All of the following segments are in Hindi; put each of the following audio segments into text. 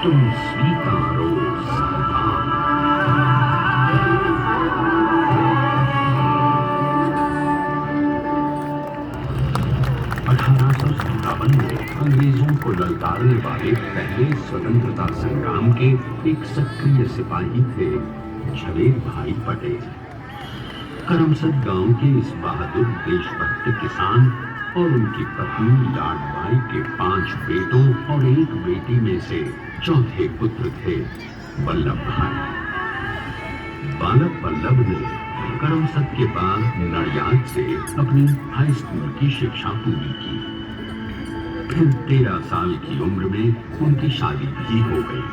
तुम स्वीकारो सावधान। 1857 में अंग्रेजों को ललकारने वाले पहले स्वतंत्रता संग्राम के एक सक्रिय सिपाही थे झवेर भाई पटेल। करमसद गांव के इस बहादुर देशभक्त किसान और उनकी पत्नी लाडबाई के 5 बेटों और एक बेटी में से चौथे पुत्र थे वल्लभ भाई। बालक वल्लभ ने करमसद के बाद नडियाद से अपनी हाई स्कूल की शिक्षा पूरी की। फिर 13 साल की उम्र में उनकी शादी भी हो गई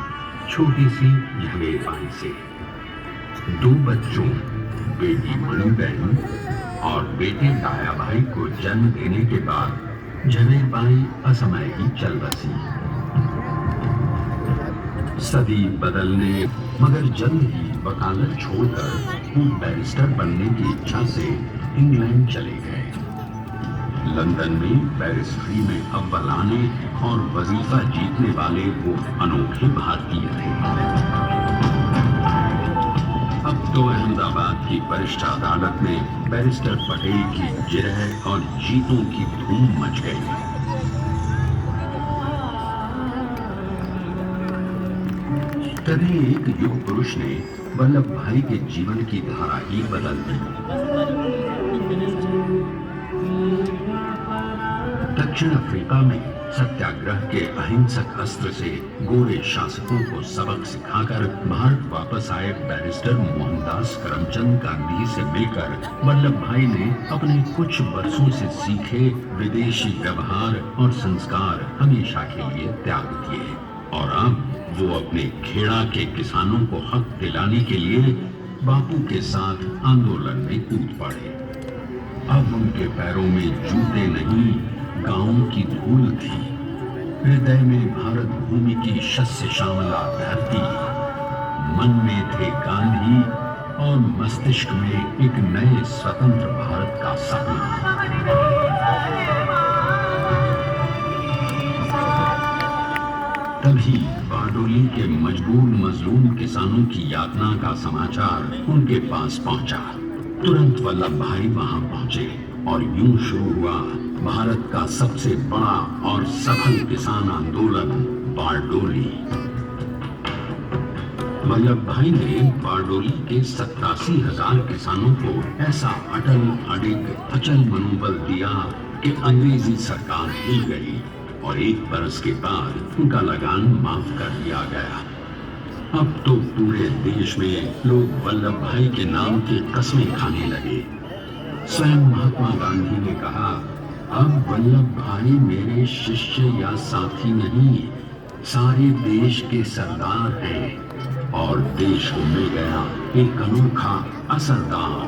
छोटी सी झवेर बाई से। 2 बच्चों बेटी मणिबेन और बेटे दाया भाई को जन्म देने के बाद झवेर बाई असमय ही चल बसी। सदी बदलने मगर जल्द ही वकालत छोड़कर वो बैरिस्टर बनने की इच्छा से इंग्लैंड चले गए। लंदन में बैरिस्ट्री में अव्वल आने और वजीफा जीतने वाले वो अनोखे भारतीय थे। अब तो अहमदाबाद की वरिष्ठ अदालत में बैरिस्टर पटेल की जिरह और जीतों की धूम मच गई। तभी एक युग पुरुष ने वल्लभ भाई के जीवन की धारा ही बदल दी। दक्षिण अफ्रीका में सत्याग्रह के अहिंसक अस्त्र से गोरे शासकों को सबक सिखाकर भारत वापस आए बैरिस्टर मोहनदास करमचंद गांधी से मिलकर वल्लभ भाई ने अपने कुछ वर्षों से सीखे विदेशी व्यवहार और संस्कार हमेशा के लिए त्याग दिए और अब वो अपने खेड़ा के किसानों को हक दिलाने के लिए बापू के साथ आंदोलन में कूद पड़े। अब उनके पैरों में जूते नहीं गांव की धूल थी। हृदय में भारत भूमि की शस्य श्यामला धरती, मन में थे गांधी और मस्तिष्क में एक नए स्वतंत्र भारत का सपना। तभी बारडोली के मजबूर मजलूम किसानों की यातना का समाचार उनके पास पहुंचा। तुरंत वल्लभ भाई वहां पहुंचे और यूं शुरू हुआ भारत का सबसे बड़ा और सफल किसान आंदोलन बारडोली। वल्लभ भाई ने बारडोली के 87,000 किसानों को ऐसा अटल अडिग अचल मनोबल दिया कि अंग्रेजी सरकार हिल गई और 1 बरस के बाद उनका लगान माफ कर दिया गया। अब तो पूरे देश में लोग वल्लभ भाई के नाम की कस्में खाने लगे। स्वयं महात्मा गांधी ने कहा, अब वल्लभ भाई मेरे शिष्य या साथी नहीं, सारे देश के सरदार हैं और देश को मिल गया एक अनोखा असरदार।